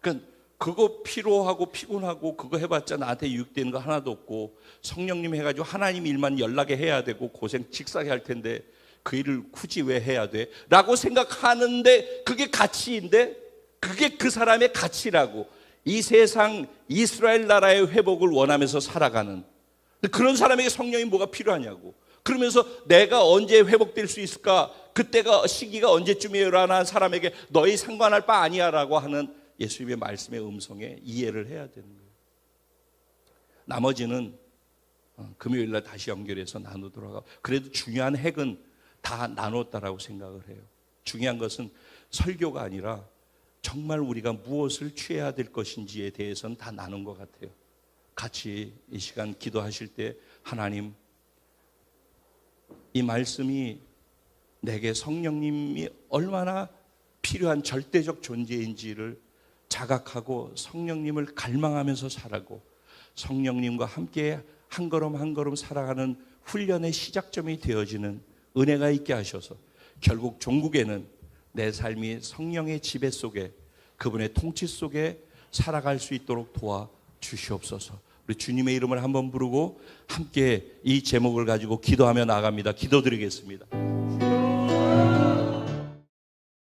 그러니까 그거 피로하고 피곤하고 그거 해봤자 나한테 유익되는 거 하나도 없고, 성령님 해가지고 하나님 일만 연락에 해야 되고 고생 직사게 할 텐데 그 일을 굳이 왜 해야 돼? 라고 생각하는데 그게 가치인데, 그게 그 사람의 가치라고. 이 세상 이스라엘 나라의 회복을 원하면서 살아가는 그런 사람에게 성령이 뭐가 필요하냐고. 그러면서 내가 언제 회복될 수 있을까? 그때가 시기가 언제쯤이에요라는 사람에게 너희 상관할 바 아니야라고 하는 예수님의 말씀의 음성에 이해를 해야 되는 거예요. 나머지는 금요일 날 다시 연결해서 나누도록 하고, 그래도 중요한 핵은 다 나눴다라고 생각을 해요. 중요한 것은 설교가 아니라 정말 우리가 무엇을 취해야 될 것인지에 대해서는 다 나눈 것 같아요. 같이 이 시간 기도하실 때, 하나님, 이 말씀이 내게 성령님이 얼마나 필요한 절대적 존재인지를 자각하고 성령님을 갈망하면서 살아고, 성령님과 함께 한 걸음 한 걸음 살아가는 훈련의 시작점이 되어지는 은혜가 있게 하셔서 결국 종국에는 내 삶이 성령의 지배 속에, 그분의 통치 속에 살아갈 수 있도록 도와주시옵소서. 우리 주님의 이름을 한번 부르고 함께 이 제목을 가지고 기도하며 나갑니다. 기도드리겠습니다.